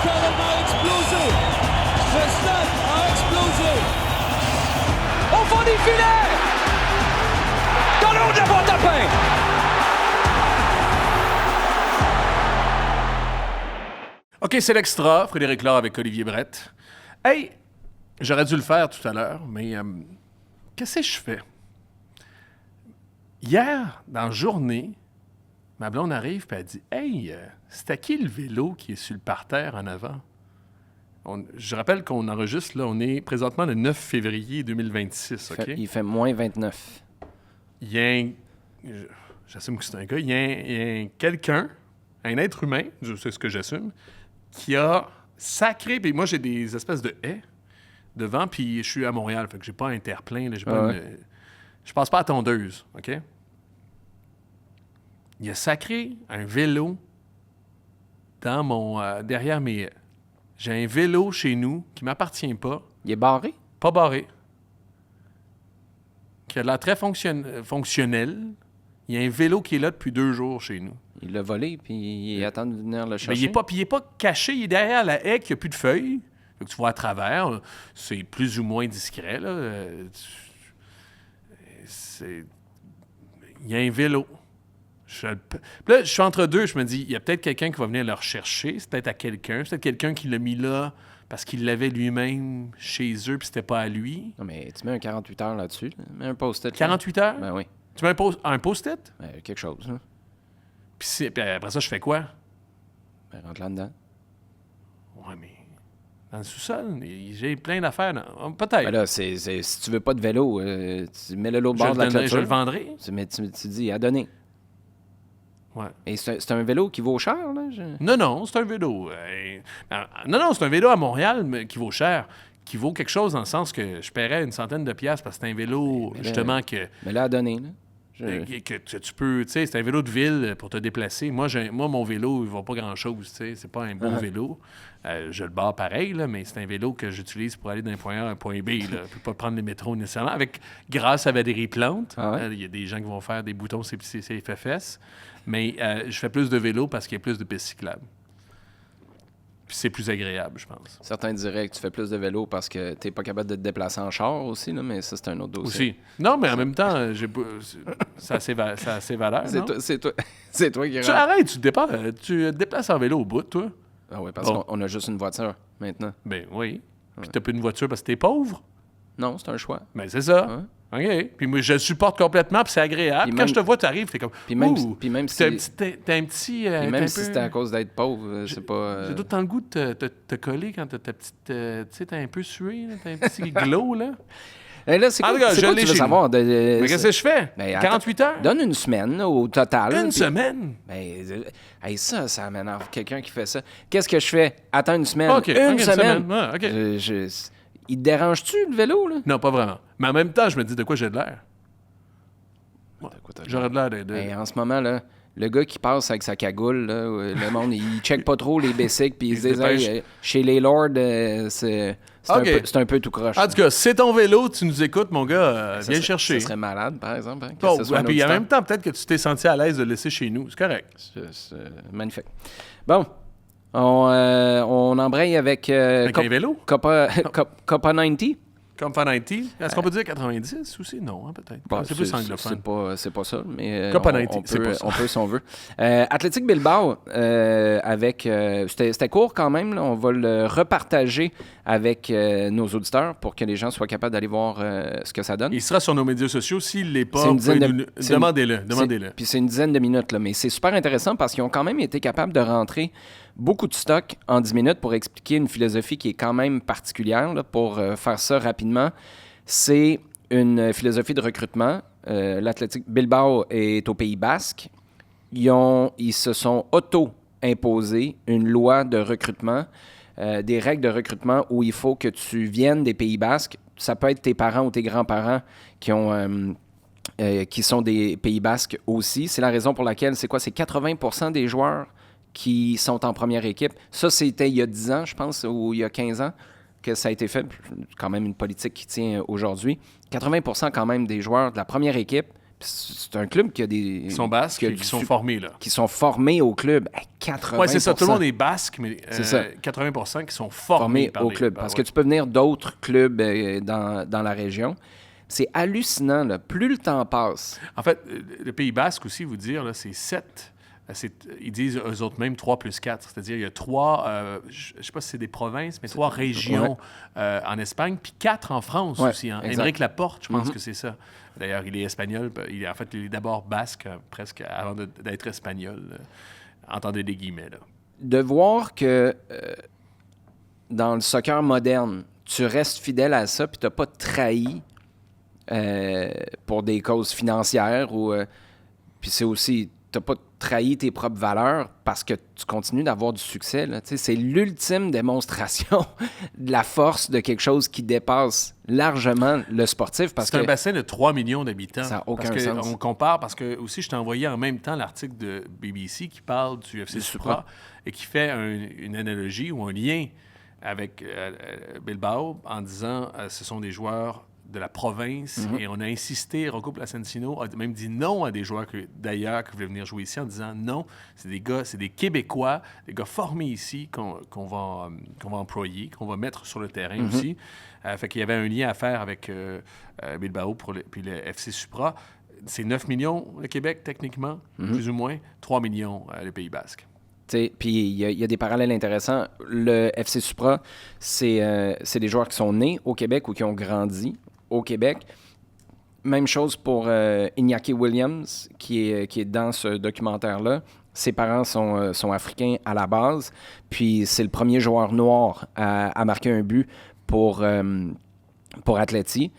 a explosé. Le stade a explosé. Au fond des filets! Dans le haut de la boîte à pain! OK, c'est l'extra. Frédéric Laure avec Olivier Brett. Hey, j'aurais dû le faire tout à l'heure, mais qu'est-ce que je fais? Hier, dans la journée, ma blonde arrive et elle dit « Hey, c'est à qui le vélo qui est sur le parterre en avant? » Je rappelle qu'on enregistre, là, on est présentement le 9 février 2026, OK? Il fait moins 29. Il y a un... J'assume que c'est un gars. Il y a quelqu'un, un être humain, c'est ce que j'assume, qui a sacré... Puis moi, j'ai des espèces de haies devant, puis je suis à Montréal, fait que j'ai pas un terre-plein, là, j'ai pas je passe pas à tondeuse, OK? Il a sacré un vélo dans mon... derrière mes haies. J'ai un vélo chez nous qui m'appartient pas. Il est barré? Pas barré. Qui a l'air très fonctionnel. Il y a un vélo qui est là depuis 2 jours chez nous. Il l'a volé, puis il attend de venir le chercher. Mais il est pas caché. Il est derrière la haie qui n'a plus de feuilles. Fait que tu vois à travers. C'est plus ou moins discret, là. Il y a un vélo. Puis là, je suis entre deux. Je me dis, il y a peut-être quelqu'un qui va venir le rechercher. C'est peut-être à quelqu'un. C'est peut-être quelqu'un qui l'a mis là parce qu'il l'avait lui-même chez eux puis c'était pas à lui. Non, mais tu mets un 48 heures là-dessus. Là. Mets un post-it. 48 heures? Ben oui. Tu mets un post-it? Quelque chose. Hein. Puis après ça, je fais quoi? Ben, rentre là-dedans. Ouais, mais dans le sous-sol, j'ai plein d'affaires. Peut-être. Ben là, si tu veux pas de vélo, tu mets le l'autre bord de la clôture. Je le vendrai. Mais tu dis à donner. Ouais. Et c'est un vélo qui vaut cher, là? Non, c'est un vélo. Non, c'est un vélo à Montréal mais qui vaut cher. Qui vaut quelque chose dans le sens que je paierais une centaine de piastres parce que c'est un vélo, justement, que... Mais là, à donner, là. Que tu peux... Tu sais, c'est un vélo de ville pour te déplacer. Moi, mon vélo, il ne vaut pas grand-chose, tu sais. C'est pas un beau vélo. Je le barre pareil, là, mais c'est un vélo que j'utilise pour aller d'un point A à un point B. Là. Je peux pas prendre le métro nécessairement. Grâce à Valérie Plante, il y a des gens qui vont faire des boutons CFFS. Mais je fais plus de vélo parce qu'il y a plus de pistes cyclables. Puis c'est plus agréable, je pense. Certains diraient que tu fais plus de vélo parce que tu n'es pas capable de te déplacer en char aussi, là, mais ça, c'est un autre dossier. Aussi. Non, mais en même temps, ça a ses valeurs, C'est toi qui... Arrête, tu te déplaces en vélo au bout, toi. Ah oui, parce qu'on a juste une voiture, maintenant. Ben oui. Puis t'as plus une voiture parce que t'es pauvre. Non, c'est un choix. Ben c'est ça. OK. Puis moi, je le supporte complètement, puis c'est agréable. Quand je te vois, tu arrives, t'es comme... Puis même si... T'as un petit... même si c'était à cause d'être pauvre, c'est pas... J'ai tout le temps le goût de te coller quand t'as ta petite... tu sais, t'as un peu sué, là, t'as un petit glow, là. Et là, c'est quoi que tu veux savoir? Mais qu'est-ce que je fais? 48 heures? Donne une semaine là, au total. Une semaine? Ben, ça m'énerve, quelqu'un qui fait ça. Qu'est-ce que je fais? Attends une semaine. Une semaine. Ah, OK. Il te dérange-tu, le vélo? Là? Non, pas vraiment. Mais en même temps, je me dis de quoi j'ai de l'air. J'aurais de l'air de... En ce moment, là, le gars qui passe avec sa cagoule, là, le monde, il check pas trop les basics, puis il se dit, chez les lords, c'est un peu tout croche. En tout cas, c'est ton vélo, tu nous écoutes, mon gars, viens le chercher. Ça serait malade, par exemple. Hein, puis en même temps, peut-être que tu t'es senti à l'aise de le laisser chez nous. C'est correct. C'est magnifique. Bon, on embraye avec un vélo? Copa 90. Comme Fan 90. Est-ce qu'on peut dire 90 aussi? Non, hein, peut-être. Bon, c'est plus anglophone. C'est pas ça, mais Copa 90, c'est pas ça. On peut si on veut. Athletic Bilbao, c'était court quand même. Là. On va le repartager avec nos auditeurs pour que les gens soient capables d'aller voir ce que ça donne. Il sera sur nos médias sociaux. S'il l'est pas, demandez-le. Puis c'est une dizaine de minutes. Là, mais c'est super intéressant parce qu'ils ont quand même été capables de rentrer beaucoup de stock en 10 minutes pour expliquer une philosophie qui est quand même particulière. Là, pour faire ça rapidement, c'est une philosophie de recrutement. L'Athletic Bilbao est au Pays Basque. Ils se sont auto-imposés une loi de recrutement, des règles de recrutement où il faut que tu viennes des Pays Basques. Ça peut être tes parents ou tes grands-parents qui sont des Pays Basques aussi. C'est la raison pour laquelle, c'est 80% des joueurs qui sont en première équipe. Ça, c'était il y a 10 ans, je pense, ou il y a 15 ans que ça a été fait. Quand même une politique qui tient aujourd'hui. 80% quand même des joueurs de la première équipe, C'est un club qui a des... Ils sont basques et qui sont formés, là. Qui sont formés au club. 80%. Oui, c'est ça. Tout le monde est basque, mais C'est ça. 80% qui sont formés au club. Parce que tu peux venir d'autres clubs dans la région. C'est hallucinant, là. Plus le temps passe. En fait, le Pays basque aussi, vous dire, là, c'est 7. Ils disent eux autres même 3 plus 4. C'est-à-dire, il y a 3, je ne sais pas si c'est des provinces, mais 3 régions en Espagne, puis 4 en France aussi. Hein. Émeric Laporte, je pense que c'est ça. D'ailleurs, il est espagnol. Il est d'abord basque, presque avant d'être espagnol. Entendez des guillemets, là. De voir que dans le soccer moderne, tu restes fidèle à ça, puis tu n'as pas trahi pour des causes financières, ou puis c'est aussi, tu n'as pas trahi tes propres valeurs parce que tu continues d'avoir du succès. Là. C'est l'ultime démonstration de la force de quelque chose qui dépasse largement le sportif. C'est un bassin de 3 millions d'habitants. Ça n'a aucun sens. On compare, parce que aussi, je t'ai envoyé en même temps l'article de BBC qui parle du FC Supra et qui fait une analogie ou un lien avec Bilbao en disant ce sont des joueurs de la province, et on a insisté, Rocco Placentino a même dit non à des joueurs d'ailleurs qui voulaient venir jouer ici en disant non, c'est des gars, c'est des Québécois, des gars formés ici qu'on va employer, qu'on va mettre sur le terrain aussi. Fait qu'il y avait un lien à faire avec Bilbao puis le FC Supra. C'est 9 millions le Québec, techniquement, plus ou moins, 3 millions le Pays basque. Puis il y a des parallèles intéressants. Le FC Supra, c'est des joueurs qui sont nés au Québec ou qui ont grandi au Québec. Même chose pour Iñaki Williams, qui est dans ce documentaire-là. Ses parents sont africains à la base, puis c'est le premier joueur noir à marquer un but pour Atleti.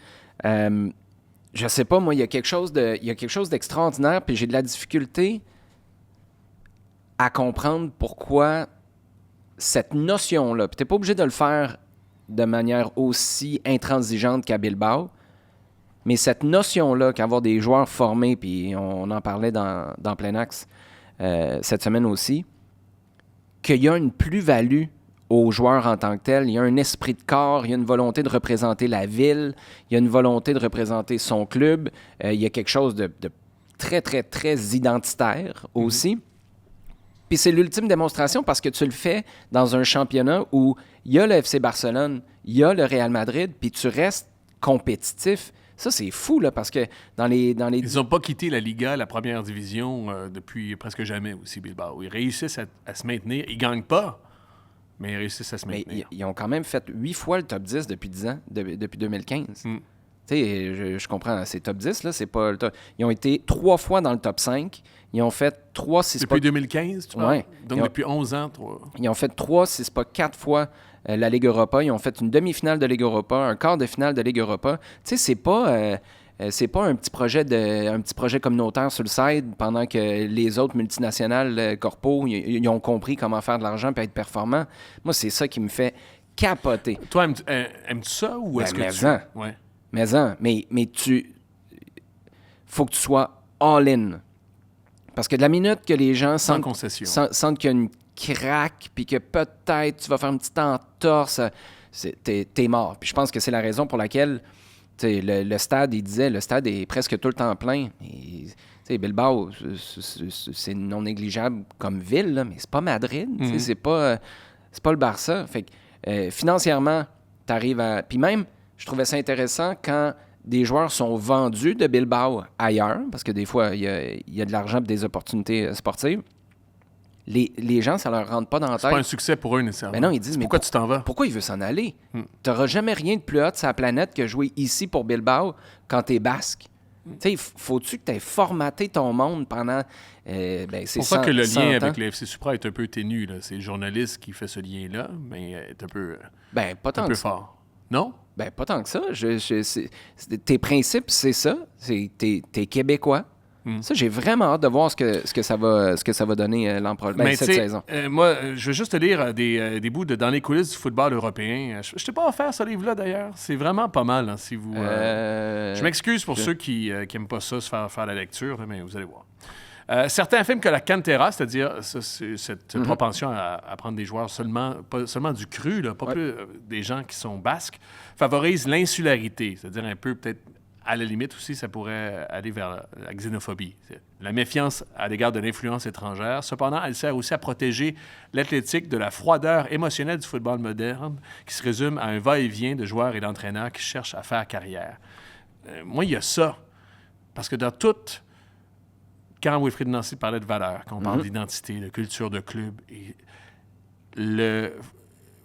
Je sais pas, moi, il y a quelque chose d'extraordinaire, puis j'ai de la difficulté à comprendre pourquoi cette notion-là, puis t'es pas obligé de le faire de manière aussi intransigeante qu'à Bilbao, mais cette notion-là, qu'avoir des joueurs formés, puis on en parlait dans Plein Axe cette semaine aussi, qu'il y a une plus-value aux joueurs en tant que tels, il y a un esprit de corps, il y a une volonté de représenter la ville, il y a une volonté de représenter son club, il y a quelque chose de très, très, très identitaire aussi. Puis c'est l'ultime démonstration parce que tu le fais dans un championnat où il y a le FC Barcelone, il y a le Real Madrid, puis tu restes compétitif. Ça, c'est fou, là, parce que dans les... Ils n'ont pas quitté la Liga, la première division, depuis presque jamais aussi, Bilbao. Ils réussissent à se maintenir. Ils ne gagnent pas, mais ils réussissent à se maintenir. Ils ont quand même fait 8 fois le top 10 depuis 10 ans, depuis 2015. Tu sais, je comprends, c'est top 10, là, c'est pas le top. Ils ont été 3 fois dans le top 5. Ils ont fait 3, 6... Depuis 2015, tu vois? Ouais. Donc, depuis 11 ans, 3... Ils ont fait 3, 6, pas 4 fois la Ligue Europa. Ils ont fait une demi-finale de Ligue Europa, un quart de finale de Ligue Europa. Tu sais, c'est pas un petit projet communautaire sur le side pendant que les autres multinationales corpos, ils ont compris comment faire de l'argent et être performants. Moi, c'est ça qui me fait capoter. Toi, aimes-tu ça ou est-ce que tu... Ouais. Mais tu... faut que tu sois all-in. Parce que de la minute que les gens sentent qu'il y a une craque, puis que peut-être tu vas faire une petite entorse, t'es mort. Puis je pense que c'est la raison pour laquelle le stade, il disait, le stade est presque tout le temps plein. Bilbao, c'est non négligeable comme ville, là, mais c'est pas Madrid, c'est pas le Barça. Fait que financièrement, t'arrives à... Puis même, je trouvais ça intéressant quand des joueurs sont vendus de Bilbao ailleurs, parce que des fois, il y a de l'argent et des opportunités sportives. Les gens, ça leur rentre pas dans la tête. C'est pas un succès pour eux, nécessairement. Mais non, ils disent, mais pourquoi tu t'en vas? Pourquoi il veut s'en aller? T'auras jamais rien de plus hot sur la planète que jouer ici pour Bilbao quand t'es basque. Tu sais, faut-tu que tu aies formaté ton monde pendant... c'est pour ça que le lien avec le FC Supra est un peu ténu. Là. C'est le journaliste qui fait ce lien-là, mais est un peu, pas tant un peu que fort. Non? Pas tant que ça. Tes principes, c'est ça. T'es Québécois. Ça, j'ai vraiment hâte de voir ce que ça va donner cette saison. Moi, je veux juste te lire des bouts dans les coulisses du football européen. Je t'ai pas offert ce livre-là, d'ailleurs. C'est vraiment pas mal, hein, si vous... Je m'excuse pour ceux qui n'aiment pas ça, se faire la lecture, là, mais vous allez voir. Certains affirment que la cantera, c'est-à-dire cette propension à prendre des joueurs pas seulement du cru, là, pas plus des gens qui sont basques, favorise l'insularité, c'est-à-dire un peu peut-être à la limite aussi, ça pourrait aller vers la xénophobie. La méfiance à l'égard de l'influence étrangère. Cependant, elle sert aussi à protéger l'athlétique de la froideur émotionnelle du football moderne, qui se résume à un va-et-vient de joueurs et d'entraîneurs qui cherchent à faire carrière. Moi, il y a ça. Parce que dans tout... Quand Wilfried Nancy parlait de valeurs, quand on parle d'identité, de culture de club, et le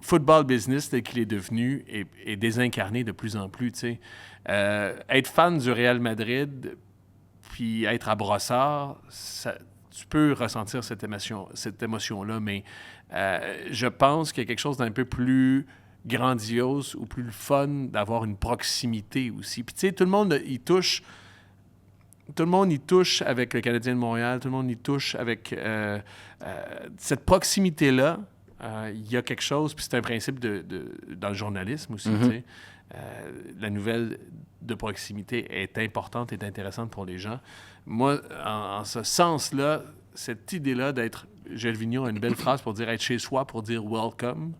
football business tel qu'il est devenu est désincarné de plus en plus. Être fan du Real Madrid puis être à Brossard, tu peux ressentir cette émotion-là, mais je pense qu'il y a quelque chose d'un peu plus grandiose ou plus fun d'avoir une proximité aussi. Puis tu sais, tout le monde y touche. Tout le monde y touche avec le Canadien de Montréal, tout le monde y touche avec cette proximité-là. Il y a quelque chose, puis c'est un principe dans le journalisme aussi. Tu sais. La nouvelle de proximité est importante, est intéressante pour les gens. Moi, en ce sens-là, cette idée-là d'être... Gilles Vigneault a une belle phrase pour dire être chez soi, pour dire welcome.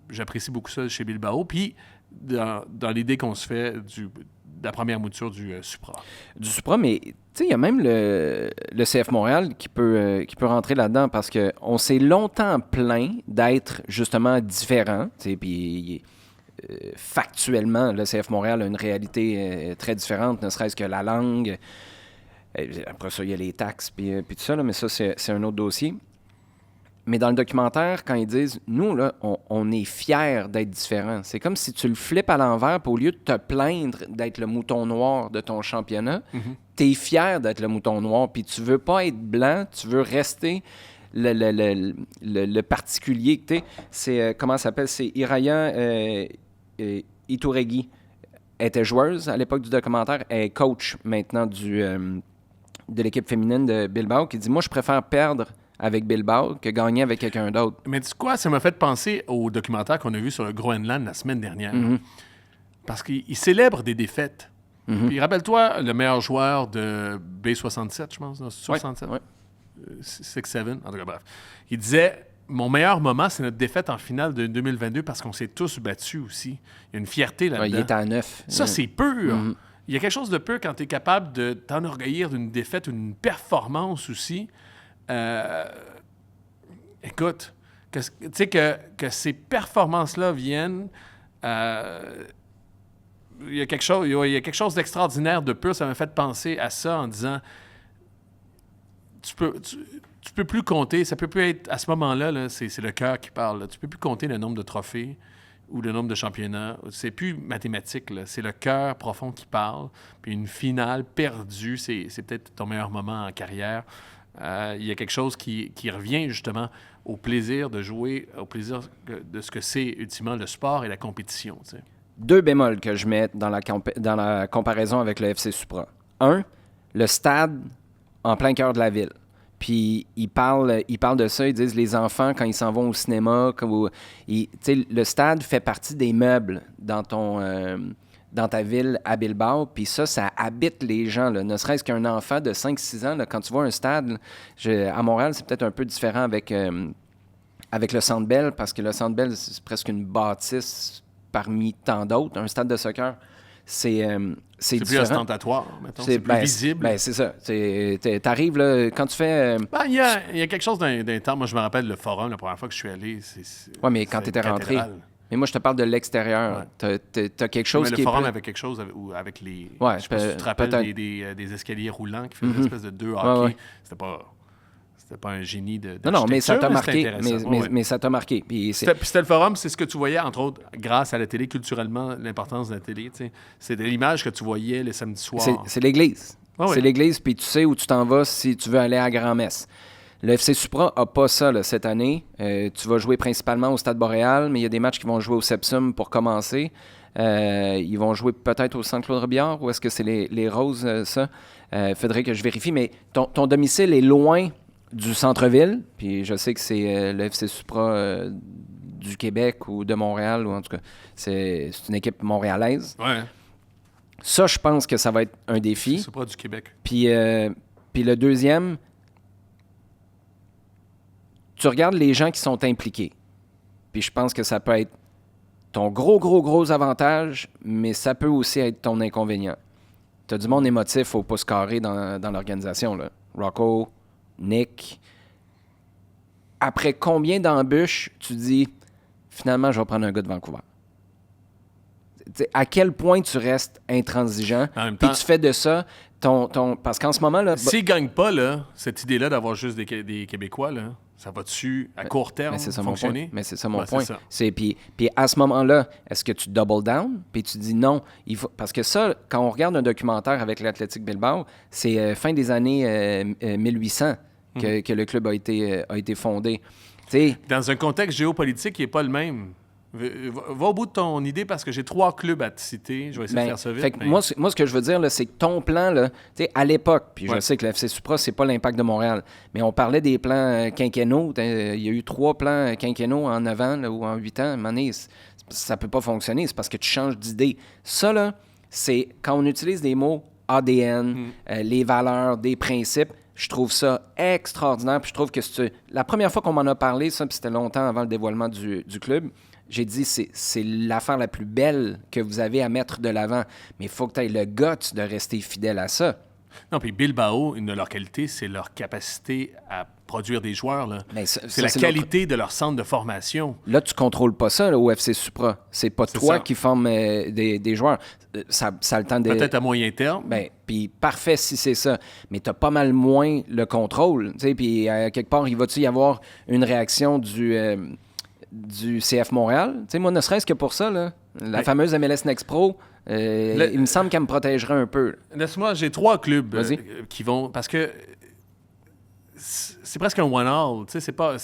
J'apprécie beaucoup ça chez Bilbao. Puis, dans l'idée qu'on se fait de la première mouture du Supra. Du Supra, mais tu sais, il y a même le CF Montréal qui peut rentrer là-dedans parce qu'on s'est longtemps plaint d'être justement différent. Puis factuellement, le CF Montréal a une réalité très différente, ne serait-ce que la langue. Après ça, il y a les taxes puis tout ça, là, mais ça, c'est un autre dossier. Mais dans le documentaire, quand ils disent « Nous, là, on est fiers d'être différents », c'est comme si tu le flippes à l'envers, puis au lieu de te plaindre d'être le mouton noir de ton championnat, t'es fier d'être le mouton noir, puis tu veux pas être blanc, tu veux rester le particulier que t'es. C'est, comment ça s'appelle? C'est Iraya Iturregui. Elle était joueuse à l'époque du documentaire, elle est coach maintenant de l'équipe féminine de Bilbao, qui dit « Moi, je préfère perdre avec Bilbao que gagner avec quelqu'un d'autre. » Mais tu sais quoi, ça m'a fait penser au documentaire qu'on a vu sur le Groenland la semaine dernière. Parce qu'il célèbre des défaites. Puis rappelle-toi, le meilleur joueur de B67, je pense, non, 67? Ouais. 6-7, en tout cas, bref. Il disait, mon meilleur moment, c'est notre défaite en finale de 2022 parce qu'on s'est tous battus aussi. Il y a une fierté là-dedans. Il était à 9. Ça, c'est pur. Il y a quelque chose de pur quand tu es capable de t'enorgueillir d'une défaite ou d'une performance aussi. Écoute, tu sais que ces performances-là viennent... il y a quelque chose d'extraordinaire de pur. Ça m'a fait penser à ça en disant... Tu peux plus compter, ça peut plus être... À ce moment-là, là, c'est le cœur qui parle. Là. Tu peux plus compter le nombre de trophées ou le nombre de championnats. C'est plus mathématique, là. C'est le cœur profond qui parle. Puis une finale perdue, c'est peut-être ton meilleur moment en carrière. Il y a quelque chose qui revient justement au plaisir de jouer, au plaisir de ce que c'est ultimement le sport et la compétition. Tu sais. 2 bémols que je mets dans la comparaison avec le FC Supra. 1, le stade en plein cœur de la ville. Puis ils parlent de ça, ils disent les enfants, quand ils s'en vont au cinéma, le stade fait partie des meubles dans ta ville à Bilbao, puis ça habite les gens, là. Ne serait-ce qu'un enfant de 5-6 ans, là, quand tu vois un stade, à Montréal, c'est peut-être un peu différent avec le Centre Bell, parce que le Centre Bell, c'est presque une bâtisse parmi tant d'autres. Un stade de soccer, c'est plus ostentatoire, mettons. C'est plus visible. C'est ça. T'arrives, là, quand tu fais... Il y a quelque chose d'un temps. Moi, je me rappelle le Forum, la première fois que je suis allé. Oui, mais quand tu étais rentré... Mais moi, je te parle de l'extérieur. Ouais. T'as quelque chose mais qui le Forum est... avait quelque chose avec les... Ouais, je sais pas si tu te rappelles des escaliers roulants qui faisaient une espèce de 2 hockey. Ouais. C'était pas un génie de Non, mais ça t'a marqué. Mais Mais ça t'a marqué. Puis c'était le Forum, c'est ce que tu voyais, entre autres, grâce à la télé, culturellement, l'importance de la télé. C'était l'image que tu voyais les samedis soirs. C'est l'église. Ouais. C'est l'église, puis tu sais où tu t'en vas si tu veux aller à grand-messe. Le FC Supra n'a pas ça là, cette année. Tu vas jouer principalement au Stade Boréal, mais il y a des matchs qui vont jouer au Sepsum pour commencer. Ils vont jouer peut-être au Centre Claude-Robillard, ou est-ce que c'est les Roses, ça? Faudrait que je vérifie, mais ton domicile est loin du centre-ville, puis je sais que c'est le FC Supra du Québec ou de Montréal, ou en tout cas, c'est une équipe montréalaise. Ouais. Ça, je pense que ça va être un défi. C'est Supra du Québec. Puis le deuxième, tu regardes les gens qui sont impliqués. Puis je pense que ça peut être ton gros avantage, mais ça peut aussi être ton inconvénient. Tu as du monde émotif au pouce carré dans l'organisation, là. Rocco, Nick. Après combien d'embûches tu dis, finalement, je vais prendre un gars de Vancouver? T'sais, à quel point tu restes intransigeant, En même puis temps- tu fais de ça ton... Parce qu'en ce moment, là... S'ils ne gagnent pas, là, cette idée-là d'avoir juste des Québécois, là, ça va dessus à court terme Mais c'est ça fonctionner? mon point. Mais c'est ça mon Ouais, point. c'est ça. Puis à ce moment-là, est-ce que tu double down? Puis tu dis non. Parce que ça, quand on regarde un documentaire avec l'Athletic Bilbao, c'est fin des années 1800 que le club a été fondé. T'sais, Dans un contexte géopolitique qui n'est pas le même. Va au bout de ton idée parce que j'ai 3 clubs à te citer. Je vais essayer de faire ça vite. fait que mais- moi, ce que je veux dire, là, c'est que ton plan, là, à l'époque, puis je Ouais. sais que le FC Supra, c'est pas l'Impact de Montréal, mais on parlait des plans quinquennaux. Il y a eu 3 plans quinquennaux en 9 ans là, ou en 8 ans. À un moment donné, ça peut pas fonctionner. C'est parce que tu changes d'idée. Ça, là, c'est quand on utilise des mots ADN, les valeurs, des principes, je trouve ça extraordinaire. Puis je trouve que la première fois qu'on m'en a parlé, ça, puis c'était longtemps avant le dévoilement du club, j'ai dit, c'est l'affaire la plus belle que vous avez à mettre de l'avant. Mais il faut que tu aies le guts de rester fidèle à ça. Non, puis Bilbao, une de leurs qualités, c'est leur capacité à produire des joueurs. Là. Mais C'est la qualité de leur centre de formation. Là, tu contrôles pas ça là, au FC Supra. C'est pas toi ça. qui formes des joueurs. Ça a le temps de... Peut-être à moyen terme. Ben, puis parfait si c'est ça. Mais t'as pas mal moins le contrôle. Puis quelque part, il va-tu y avoir une réaction du CF Montréal? Moi, ne serait-ce que pour ça, là, la fameuse MLS Next Pro, il me semble qu'elle me protégerait un peu. Laisse-moi, j'ai 3 clubs Vas-y. qui vont... Parce que c'est presque un one-all. Tu sais, c'est pas...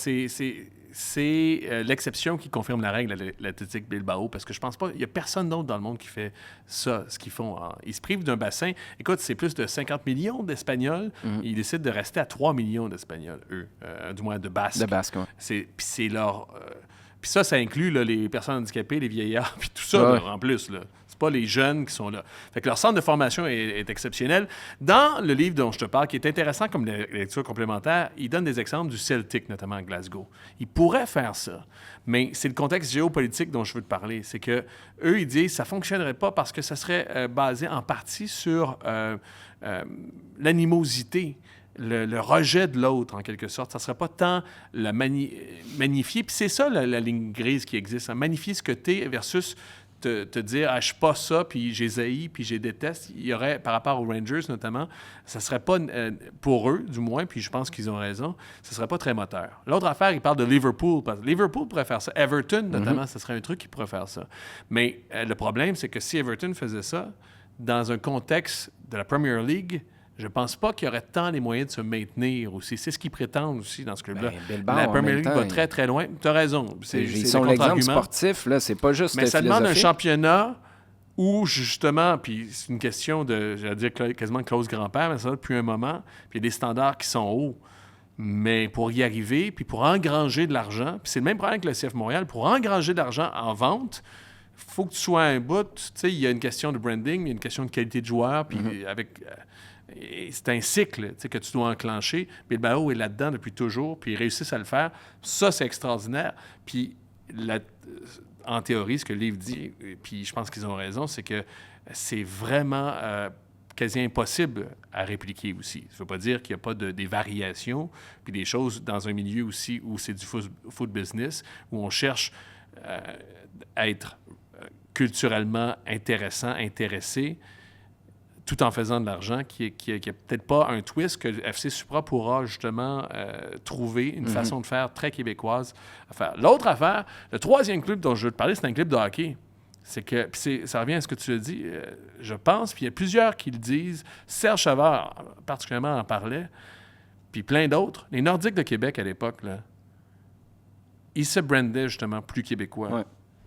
C'est l'exception qui confirme la règle, l'Athletic Bilbao, parce que je pense pas... Il y a personne d'autre dans le monde qui fait ça, ce qu'ils font. Ils se privent d'un bassin. Écoute, c'est plus de 50 millions d'Espagnols. Ils décident de rester à 3 millions d'Espagnols, eux. Du moins de Basques. De Basque, ouais. Puis c'est leur... puis ça inclut là, les personnes handicapées, les vieillards, puis tout ça, Ouais. là, en plus. Là. C'est pas les jeunes qui sont là. Fait que leur centre de formation est exceptionnel. Dans le livre dont je te parle, qui est intéressant comme lecture complémentaire, il donne des exemples du Celtic, notamment à Glasgow. Ils pourraient faire ça, mais c'est le contexte géopolitique dont je veux te parler. C'est que eux, ils disent que ça fonctionnerait pas parce que ça serait basé en partie sur l'animosité. Le rejet de l'autre, en quelque sorte. Ça ne serait pas tant la magnifier. Puis c'est ça, la ligne grise qui existe. Hein. Magnifier ce que tu es versus te dire « Ah, je suis pas ça, puis j'ai haï, puis j'ai déteste ». Il y aurait, par rapport aux Rangers notamment, ça ne serait pas, pour eux du moins, puis je pense qu'ils ont raison, ça ne serait pas très moteur. L'autre affaire, il parle de Liverpool. Parce que Liverpool pourrait faire ça. Everton, notamment, ça serait un truc qui pourrait faire ça. Mais le problème, c'est que si Everton faisait ça, dans un contexte de la Premier League, je pense pas qu'il y aurait tant les moyens de se maintenir aussi. C'est ce qu'ils prétendent aussi dans ce club-là. Ben, Bilbao, la en Premier même League temps, va très, très loin. Tu as raison. Ils sont l'exemple sportif, là. C'est pas juste Mais ça demande un philosophique. championnat où, justement, puis c'est une question de, j'allais dire quasiment Claude Grand-Père, mais ça depuis un moment, puis il y a des standards qui sont hauts. Mais pour y arriver, puis pour engranger de l'argent, puis c'est le même problème que le CF Montréal, pour engranger de l'argent en vente, il faut que tu sois un bout. Tu sais, il y a une question de branding, il y a une question de qualité de joueur, puis avec... et c'est un cycle que tu dois enclencher. Bilbao est là-dedans depuis toujours, puis ils réussissent à le faire. Ça, c'est extraordinaire. Puis, en théorie, ce que le livre dit, puis je pense qu'ils ont raison, c'est que c'est vraiment quasi impossible à répliquer aussi. Ça ne veut pas dire qu'il n'y a pas des variations, puis des choses dans un milieu aussi où c'est du food business, où on cherche à être culturellement intéressant, intéressé, tout en faisant de l'argent, qui est peut-être pas un twist que le FC Supra pourra justement trouver une façon de faire très québécoise à faire. L'autre affaire, le troisième club dont je veux te parler, c'est un club de hockey. C'est que, puis ça revient à ce que tu as dit, je pense, puis il y a plusieurs qui le disent, Serge Savard particulièrement en parlait, puis plein d'autres. Les Nordiques de Québec à l'époque, là, ils se brandaient justement plus québécois. Ouais.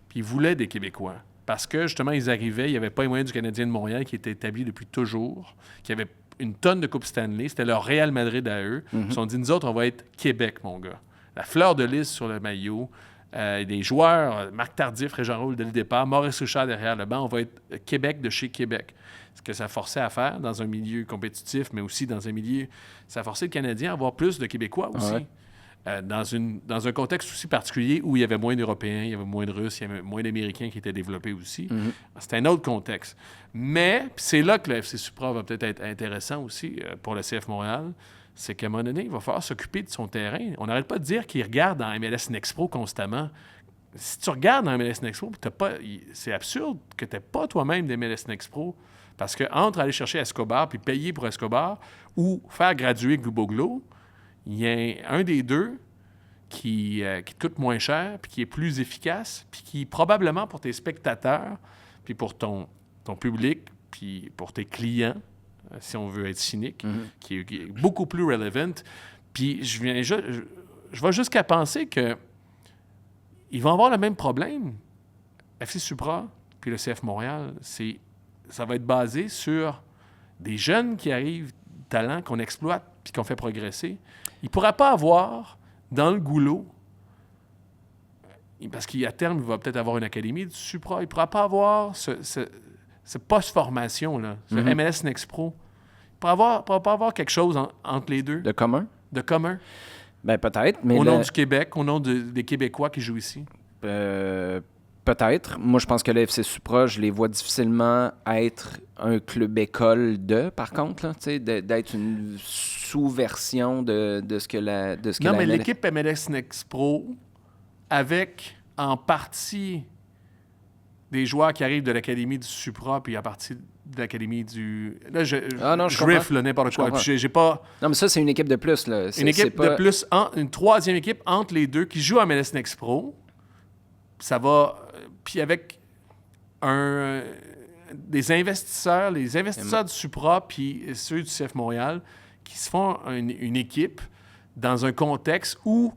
Puis ils voulaient des Québécois. Parce que, justement, ils arrivaient, il n'y avait pas les moyens du Canadien de Montréal qui était établi depuis toujours, qui avait une tonne de Coupe Stanley. C'était leur Real Madrid à eux. Ils se sont dit, nous autres, on va être Québec, mon gars. La fleur de lys sur le maillot, des joueurs, Marc Tardif, Régent Roule dès le départ, Maurice Richard derrière le banc, on va être Québec de chez Québec. Ce que ça forçait à faire dans un milieu compétitif, mais aussi dans un milieu... Ça forçait le Canadien à avoir plus de Québécois aussi. Ouais. dans un contexte aussi particulier où il y avait moins d'Européens, il y avait moins de Russes, il y avait moins d'Américains qui étaient développés aussi. C'était un autre contexte. Mais c'est là que le FC Supra va peut-être être intéressant aussi pour le CF Montréal. C'est qu'à un moment donné, il va falloir s'occuper de son terrain. On n'arrête pas de dire qu'il regarde dans MLS Next Pro constamment. Si tu regardes dans MLS Next Pro, c'est absurde que tu n'aies pas toi-même des MLS Next Pro. Parce que entre aller chercher Escobar puis payer pour Escobar ou faire graduer Gboglo, il y a un des deux qui te coûte moins cher, puis qui est plus efficace, puis qui, probablement, pour tes spectateurs, puis pour ton public, puis pour tes clients, si on veut être cynique, qui est beaucoup plus relevant. Puis je vais jusqu'à penser que ils vont avoir le même problème. FC Supra, puis le CF Montréal, ça va être basé sur des jeunes qui arrivent, talents qu'on exploite, puis qu'on fait progresser. Il ne pourra pas avoir dans le goulot, parce qu'à terme, il va peut-être avoir une académie du Supra, il ne pourra pas avoir ce post-formation-là, ce MLS Next Pro. Il ne pourra pas avoir quelque chose entre les deux. De commun? De commun. Ben peut-être, mais... Au nom du Québec, au nom des Québécois qui jouent ici. Peut-être. Moi, je pense que le FC Supra, je les vois difficilement être un club école par contre, là, d'être une sous-version de ce que la... Non, mais l'équipe MLS Next Pro, avec en partie des joueurs qui arrivent de l'Académie du Supra, puis à partir de l'Académie du... Là, je riff, là, n'importe quoi. J'ai pas... Non, mais ça, c'est une équipe de plus. Là. Une équipe de plus, une troisième équipe entre les deux qui joue à MLS Next Pro. Ça va... Puis avec des investisseurs, les investisseurs du Supra, puis ceux du CF Montréal, qui se font une équipe dans un contexte où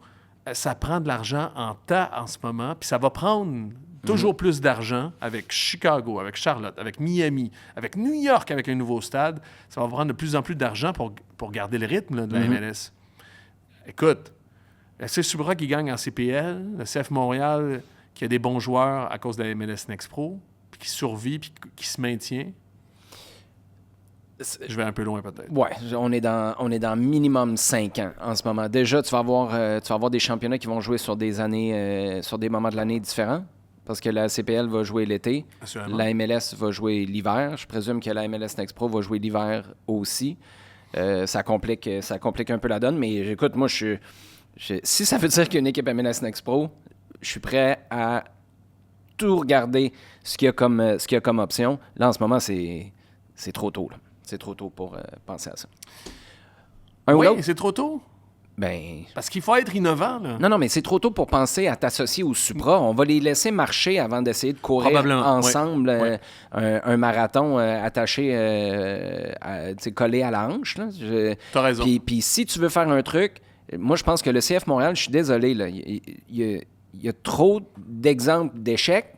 ça prend de l'argent en tas en ce moment, puis ça va prendre toujours plus d'argent avec Chicago, avec Charlotte, avec Miami, avec New York, avec un nouveau stade. Ça va prendre de plus en plus d'argent pour garder le rythme là, de la MLS. Écoute, le CF Supra qui gagne en CPL, le CF Montréal qui a des bons joueurs à cause de la MLS Next Pro, puis qui survit, puis qui se maintient. Je vais un peu loin peut-être. Ouais, on est dans minimum 5 ans en ce moment. Déjà, tu vas avoir des championnats qui vont jouer sur des années, sur des moments de l'année différents. Parce que la CPL va jouer l'été, la MLS va jouer l'hiver. Je présume que la MLS Next Pro va jouer l'hiver aussi. Ça complique un peu la donne, mais écoute, moi, si ça veut dire qu'il y a une équipe MLS Next Pro, je suis prêt à tout regarder ce qu'il y a comme option. Là, en ce moment, c'est trop tôt. Là. C'est trop tôt pour penser à ça. Oui, c'est trop tôt? Ben... Parce qu'il faut être innovant, là. Non, mais c'est trop tôt pour penser à t'associer au Supra. On va les laisser marcher avant d'essayer de courir ensemble un marathon attaché, collé à la hanche. T'as raison. Puis si tu veux faire un truc, moi, je pense que le CF Montréal, je suis désolé, là, il y a trop d'exemples d'échecs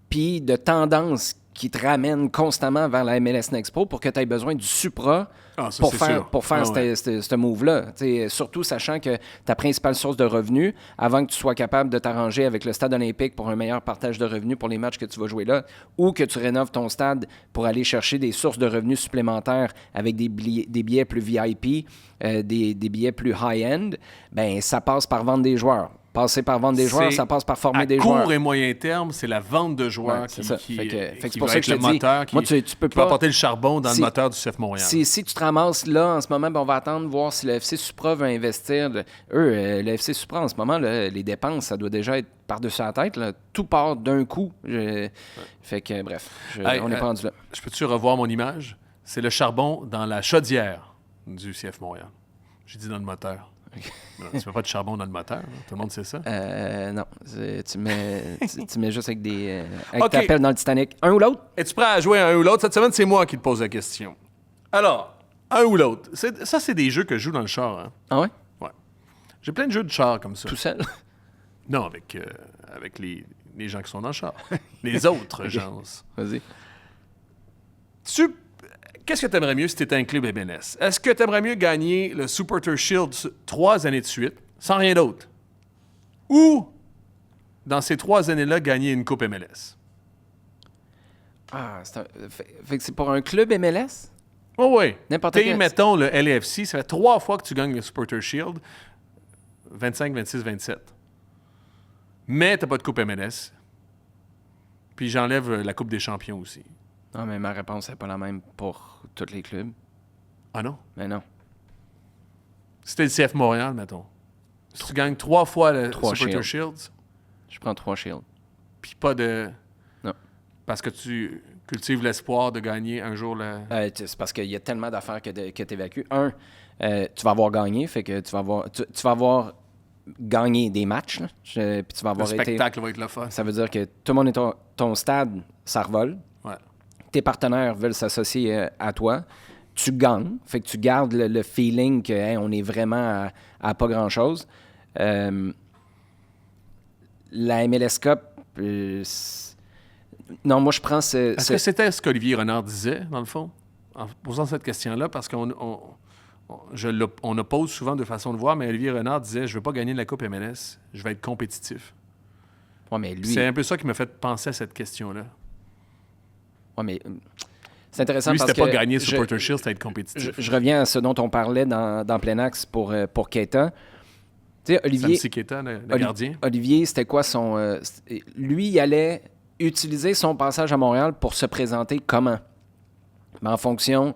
puis de tendances qui te ramènent constamment vers la MLS Next Pro pour que tu aies besoin du Supra pour faire ce move-là. T'sais, surtout sachant que ta principale source de revenus, avant que tu sois capable de t'arranger avec le stade olympique pour un meilleur partage de revenus pour les matchs que tu vas jouer là, ou que tu rénoves ton stade pour aller chercher des sources de revenus supplémentaires avec des billets plus VIP, des billets plus high-end, ben ça passe par vendre des joueurs. Passer par vendre des joueurs, ça passe par former des joueurs. À court et moyen terme, c'est la vente de joueurs qui c'est pour va ça être que le moteur, qui moi, tu peux peut apporter le charbon dans le moteur du CF Montréal. Si tu te ramasses là, en ce moment, ben, on va attendre voir si le FC Supra veut investir. Le FC Supra, en ce moment, là, les dépenses, ça doit déjà être par-dessus la tête. Là. Tout part d'un coup. Fait que, bref, on n'est pas rendu là. Je peux-tu revoir mon image? C'est le charbon dans la chaudière du CF Montréal. J'ai dit dans le moteur. Non, tu mets pas de charbon dans le moteur, là. Tout le monde sait ça? Non, tu mets juste avec des... avec ta pelle dans le Titanic. Un ou l'autre? Es-tu prêt à jouer un ou l'autre? Cette semaine, c'est moi qui te pose la question. Alors, un ou l'autre. Ça, c'est des jeux que je joue dans le char. Hein? Ah ouais? Ouais. J'ai plein de jeux de char comme ça. Tout seul? Non, avec les gens qui sont dans le char. Les autres gens. Vas-y. Qu'est-ce que tu aimerais mieux si tu étais un club MLS? Est-ce que tu aimerais mieux gagner le Supporter Shield 3 années de suite, sans rien d'autre? Ou, dans ces 3 années-là, gagner une Coupe MLS? Ah, fait que c'est pour un club MLS? Oh oui. N'importe quel. Mettons le LAFC, ça fait 3 fois que tu gagnes le Supporter Shield. 25, 26, 27. Mais t'as pas de Coupe MLS. Puis j'enlève la Coupe des champions aussi. Non, mais ma réponse n'est pas la même pour tous les clubs. Ah non? Mais non. C'était le CF Montréal, mettons. Si tu gagnes 3 fois le 3 Supporter Shields, Je prends 3 Shields. puis pas de... Non. Parce que tu cultives l'espoir de gagner un jour le... C'est parce qu'il y a tellement d'affaires que tu évacues. Tu vas avoir gagné, fait que tu vas avoir gagné des matchs. Là. Puis tu vas Le avoir été... spectacle va être le fun. Ça veut dire que tout le monde est ton stade, ça revole. Ouais. Tes partenaires veulent s'associer à toi. Tu gagnes, fait que tu gardes le feeling que hey, on est vraiment à pas grand-chose. La MLS Cup, non, moi je prends Est-ce que c'était ce qu'Olivier Renard disait, dans le fond, en posant cette question-là, parce qu'on oppose souvent de façon de voir, mais Olivier Renard disait « Je veux pas gagner la Coupe MLS, je vais être compétitif. Ouais, mais » lui... C'est un peu ça qui m'a fait penser à cette question-là. Ouais, mais c'est intéressant lui, parce que... c'était pas gagner Supporter Shield, c'était être compétitif. Je reviens à ce dont on parlait dans Plein Axe pour Keita. Tu sais, Olivier... Samsi Keita, le gardien. Olivier, c'était quoi son... lui, il allait utiliser son passage à Montréal pour se présenter comment? Ben, en fonction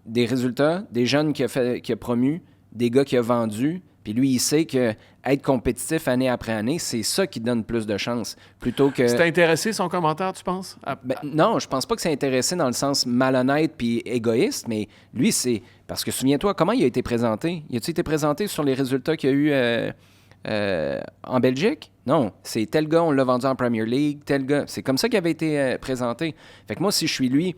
des résultats, des jeunes qu'il a promus, des gars qu'il a vendus. Puis lui, il sait que être compétitif année après année, c'est ça qui donne plus de chance. Plutôt que... C'était intéressé, son commentaire, tu penses? Non, je pense pas que c'est intéressé dans le sens malhonnête puis égoïste, mais lui, c'est... Parce que souviens-toi, comment il a été présenté? Il a-t-il été présenté sur les résultats qu'il y a eu en Belgique? Non, c'est tel gars, on l'a vendu en Premier League, tel gars. C'est comme ça qu'il avait été présenté. Fait que moi, si je suis lui,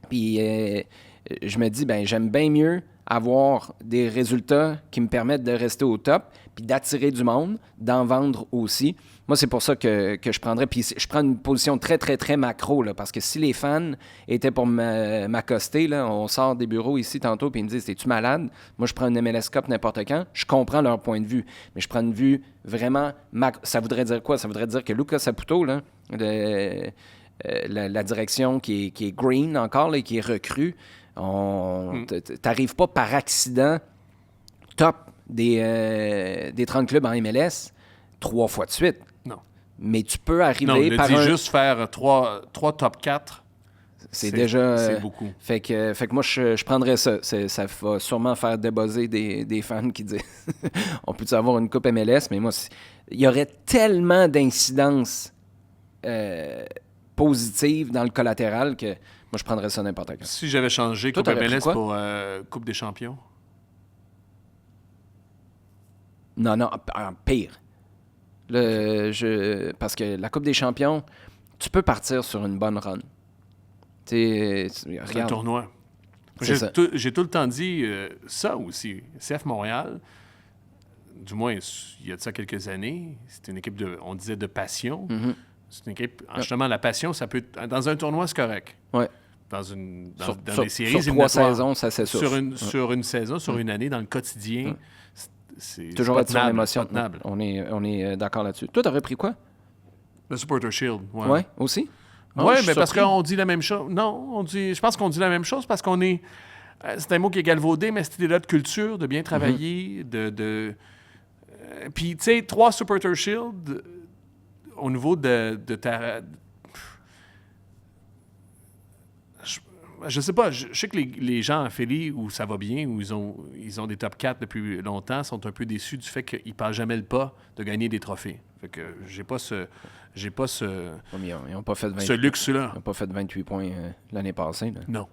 puis je me dis, ben j'aime bien mieux avoir des résultats qui me permettent de rester au top, puis d'attirer du monde, d'en vendre aussi. Moi, c'est pour ça que je prendrais. Puis je prends une position très, très, très macro, là, parce que si les fans étaient pour m'accoster, là, on sort des bureaux ici tantôt, puis ils me disent « Es-tu malade? » Moi, je prends une MLS Cup n'importe quand. Je comprends leur point de vue, mais je prends une vue vraiment macro. Ça voudrait dire quoi? Ça voudrait dire que Lucas Saputo, là, la direction qui est green encore, là, qui est recrue, t'arrives pas par accident top des 30 clubs en MLS 3 fois de suite. Non. Mais tu peux arriver non, il par dit juste faire 3 top 4. C'est déjà... C'est beaucoup. Fait que moi, je prendrais ça. Ça va sûrement faire débuzzer des fans qui disent « On peut-tu avoir une coupe MLS? » Mais moi, il y aurait tellement d'incidences positives dans le collatéral que moi, je prendrais ça n'importe quand. Si j'avais changé Toi, Coupe t'aurais MLS pris quoi? pour Coupe des champions? Non, pire. Parce que la Coupe des champions, tu peux partir sur une bonne run. C'est Regarde. un tournoi. C'est ça. J'ai tout le temps dit ça aussi. CF Montréal, du moins, il y a de ça quelques années, c'était une équipe on disait de passion. Mm-hmm. C'est une équipe, justement, la passion, ça peut être, dans un tournoi, c'est correct. Ouais. Dans Sur les séries sur 3 éliminatoires. saisons, ça s'essouffle. Sur une saison, sur une année, dans le quotidien, c'est Toujours être sur tenable, l'émotion. c'est pas tenable. On est d'accord là-dessus. Toi, t'aurais pris quoi? Le Supporter Shield, ouais. Ouais, aussi? Oui, je suis mais parce surpris. qu'on dit la même chose. Non, je pense qu'on dit la même chose parce qu'on est... c'est un mot qui est galvaudé, mais cette idée-là de culture, de bien travailler, puis, tu sais, 3 Supporter Shield au niveau de ta... Je sais pas, je sais que les gens à Philly, où ça va bien, où ils ont des top 4 depuis longtemps, sont un peu déçus du fait qu'ils ne passent jamais le pas de gagner des trophées. Fait que j'ai pas ce Ouais, mais ils n'ont pas fait 28, ce luxe-là. ils ont pas fait 28 points l'année passée. Là. Non.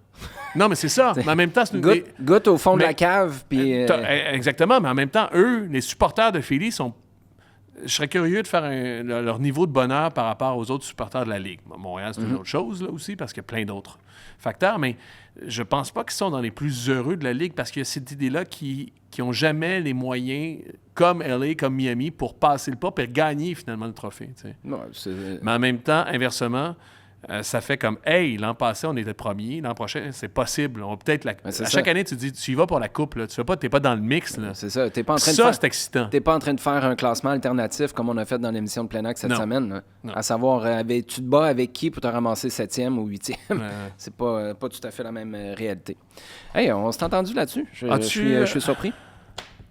Non, mais c'est ça. Mais en même temps, c'est une... Goûte au fond de Mais- la cave, puis... Exactement, mais en même temps, eux, les supporters de Philly sont... Je serais curieux de faire leur niveau de bonheur par rapport aux autres supporters de la Ligue. Montréal, c'est une autre chose, là, aussi, parce qu'il y a plein d'autres facteurs, mais je pense pas qu'ils sont dans les plus heureux de la Ligue parce qu'il y a cette idée-là qui ont jamais les moyens, comme LA, comme Miami, pour passer le pas et gagner, finalement, le trophée, tu sais. Ouais, c'est- Mais en même temps, inversement, ça fait comme « Hey, l'an passé, on était premier. L'an prochain, c'est possible. On va peut-être c'est à ça. chaque année, tu dis, tu y vas pour la coupe. Là. Tu fais pas, t'es pas dans le mix. Là. C'est ça. T'es pas en train de Ça, faire... c'est excitant. T'es pas en train de faire un classement alternatif comme on a fait dans l'émission de Plein Axe cette Non. semaine. Là. Non. À savoir, tu te bats avec qui pour te ramasser 7e ou 8e? Ouais. C'est pas tout à fait la même réalité. Hey, on s'est entendu là-dessus. Je As-tu, suis surpris.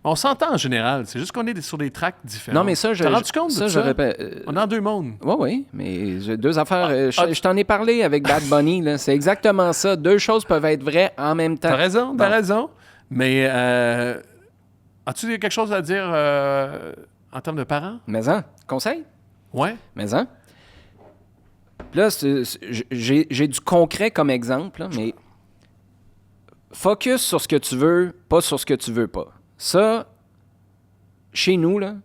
On s'entend en général. C'est juste qu'on est sur des tracks différents. Non, mais ça, T'as rendu compte de ça? On est en 2 mondes. Oui, mais j'ai 2 affaires. Je t'en ai parlé avec Bad Bunny. Là. C'est exactement ça. 2 choses peuvent être vraies en même temps. T'as raison, Bon. Mais as-tu quelque chose à dire en termes de parents? Mais conseil? Ouais. Mais Là, j'ai du concret comme exemple, là, mais focus sur ce que tu veux, pas sur ce que tu veux pas. Ça, chez nous, là,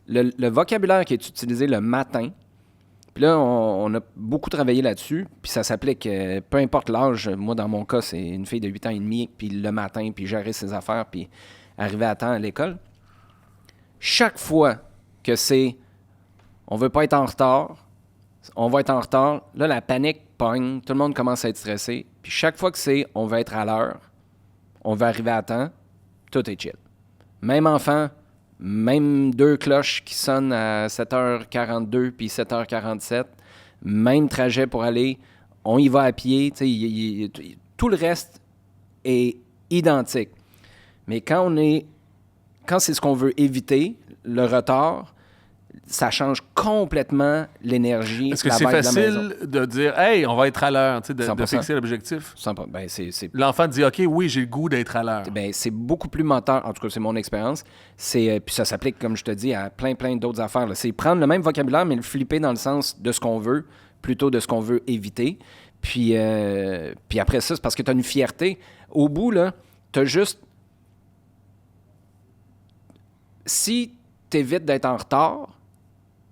le vocabulaire qui est utilisé le matin, puis là, on a beaucoup travaillé là-dessus, puis ça s'applique, peu importe l'âge. Moi, dans mon cas, c'est une fille de 8 ans et demi, puis le matin, puis gérer ses affaires, puis arriver à temps à l'école. Chaque fois que c'est « on veut pas être en retard », on va être en retard. Là, la panique pogne. Tout le monde commence à être stressé. Puis chaque fois que c'est on va être à l'heure, on va arriver à temps, tout est chill. Même enfant, même 2 cloches qui sonnent à 7h42 puis 7h47, même trajet pour aller, on y va à pied. Tout le reste est identique. Mais quand c'est ce qu'on veut éviter, le retard, ça change complètement l'énergie. Est-ce que la c'est vibe de la maison. facile de dire « Hey, on va être à l'heure », de 100%. fixer l'objectif? Ben, L'enfant dit « OK, oui, j'ai le goût d'être à l'heure ». ben, c'est beaucoup plus moteur. En tout cas, c'est mon expérience. Puis ça s'applique, comme je te dis, à plein d'autres affaires. Là. C'est prendre le même vocabulaire, mais le flipper dans le sens de ce qu'on veut, plutôt de ce qu'on veut éviter. Puis après ça, c'est parce que tu as une fierté. Au bout, là, tu as juste... Si tu évites d'être en retard,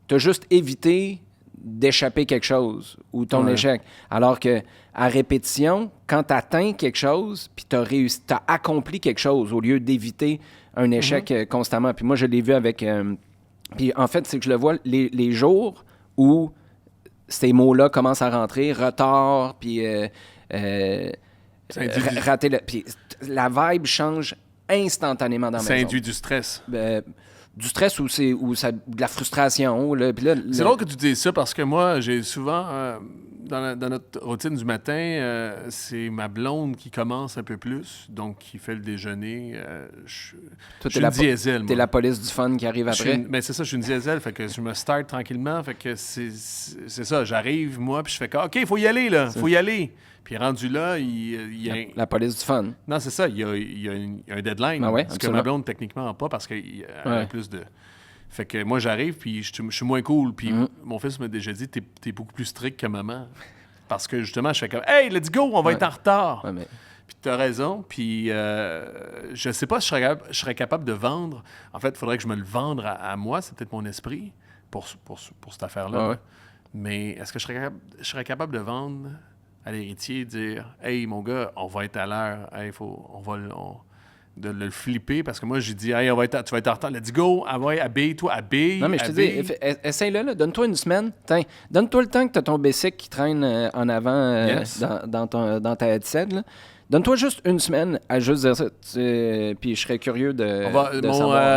tu as juste évité d'échapper quelque chose ou ton échec. Alors que à répétition, quand tu atteins quelque chose, puis tu as accompli quelque chose au lieu d'éviter un échec constamment. Puis moi, je l'ai vu avec... puis en fait, c'est que je le vois les jours où ces mots-là commencent à rentrer, retard, puis rater puis la vibe change instantanément dans la maison. Ça induit du stress. Du stress ou de la frustration. Là, c'est drôle que tu dises ça parce que moi, j'ai souvent, dans notre routine du matin, c'est ma blonde qui commence un peu plus, donc qui fait le déjeuner. Je suis une diesel, moi. T'es la police du fun qui arrive après. Mais c'est ça, je suis une diesel, fait que je me start tranquillement, fait que c'est ça, j'arrive, moi, puis je fais « OK, il faut y aller, là, faut y aller ». Puis rendu là, il y a... La police du fun. Non, c'est ça. Il y a un deadline. Ah ouais, ce que ma blonde, techniquement, n'a pas parce qu'elle a plus de... Fait que moi, j'arrive, puis je suis moins cool. Puis mon fils m'a déjà dit, t'es beaucoup plus strict que maman. Parce que, justement, je fais comme, « Hey, let's go, on va être en retard. Ouais, mais... » Puis t'as raison. Puis je sais pas si je serais capable de vendre. En fait, il faudrait que je me le vende à moi. C'est peut-être mon esprit pour cette affaire-là. Ouais. Mais est-ce que je serais capable de vendre... à l'héritier, dire « Hey, mon gars, on va être à l'heure. Hey, de le flipper. » Parce que moi, j'ai dit « Hey, tu vas être en retard. Let's go. Habille-toi. Habille. » Non, mais je te dis, essaye-le. Là. Donne-toi une semaine. Donne-toi le temps que tu as ton bicycle qui traîne en avant dans ta headset. Là. Donne-toi juste une semaine à juste dire ça. Puis je serais curieux de savoir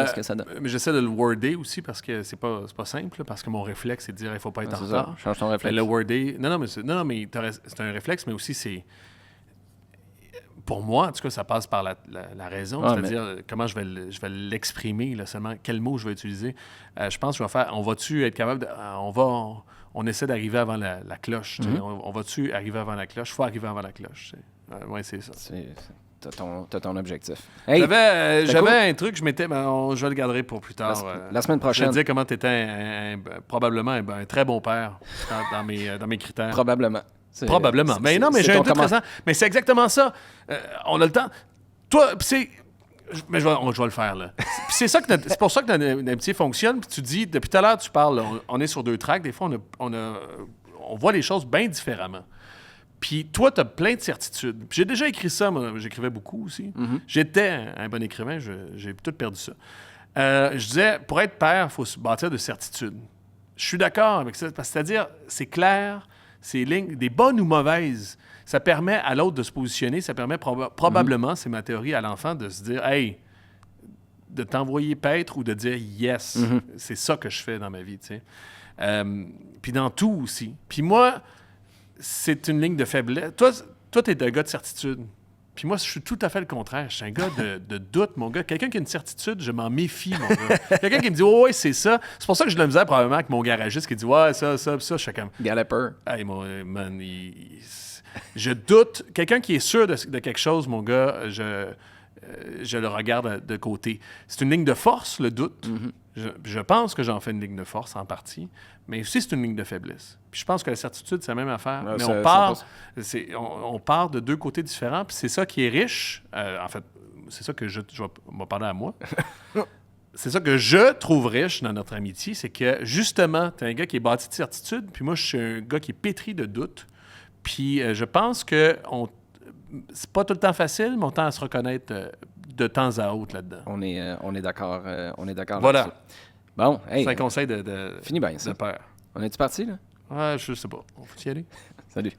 ce que ça donne. Mais j'essaie de le worder aussi parce que c'est pas simple. Là, parce que mon réflexe, c'est de dire il faut pas être en retard. Change ton réflexe. Mais le worder... Non, mais c'est un réflexe, mais aussi c'est... Pour moi, en tout cas, ça passe par la raison. C'est-à-dire comment je vais l'exprimer, là, seulement quel mot je vais utiliser. Je pense que je vais faire... On va-tu être capable de... On essaie d'arriver avant la cloche. On va-tu arriver avant la cloche? Il faut arriver avant la cloche. Oui, c'est ça. T'as ton objectif. Hey, j'avais un truc, je vais le garder pour plus tard. La semaine prochaine. Je vais te dire comment tu étais probablement un très bon père dans mes critères. Probablement. Probablement. Mais non, mais j'ai un doute présent. Mais c'est exactement ça. On a le temps. Toi, c'est... Mais je vais le faire, là. C'est pour ça que notre amitié fonctionne. Puis tu dis, depuis tout à l'heure, tu parles, là, on est sur 2 tracks. Des fois, on voit les choses bien différemment. Puis toi, tu as plein de certitudes. Puis j'ai déjà écrit ça, moi, j'écrivais beaucoup aussi. J'étais un bon écrivain, j'ai tout perdu ça. Je disais, pour être père, il faut se bâtir de certitudes. Je suis d'accord avec ça, c'est-à-dire, c'est clair, c'est lignes, des bonnes ou mauvaises. Ça permet à l'autre de se positionner, ça permet probablement, c'est ma théorie, à l'enfant de se dire, hey, de t'envoyer paître ou de dire yes, c'est ça que je fais dans ma vie, tu sais. Puis dans tout aussi. Puis moi, c'est une ligne de faiblesse. Toi, t'es un gars de certitude. Puis moi, je suis tout à fait le contraire. Je suis un gars de doute, mon gars. Quelqu'un qui a une certitude, je m'en méfie, mon gars. Quelqu'un qui me dit, oh, ouais, c'est ça. C'est pour ça que j'ai de la misère probablement avec mon garagiste qui dit, ouais, ça. Je suis comme, Galloper. hey, man, je doute. Quelqu'un qui est sûr de quelque chose, mon gars, je le regarde de côté. C'est une ligne de force, le doute. Je pense que j'en fais une ligne de force en partie, mais aussi c'est une ligne de faiblesse. Puis je pense que la certitude, c'est la même affaire. Ouais, mais on part de deux côtés différents, puis c'est ça qui est riche. En fait, c'est ça que je vais parler à moi. C'est ça que je trouve riche dans notre amitié, c'est que justement, tu es un gars qui est bâti de certitude, puis moi, je suis un gars qui est pétri de doute. Puis je pense que c'est pas tout le temps facile, mais on tend à se reconnaître de temps à autre là-dedans. On est d'accord. On est d'accord Voilà. là-dessus. Bon, hey. C'est un conseil de Fini bien ça. père. On est-tu parti, là? Ouais, je sais pas. On faut y aller. Salut.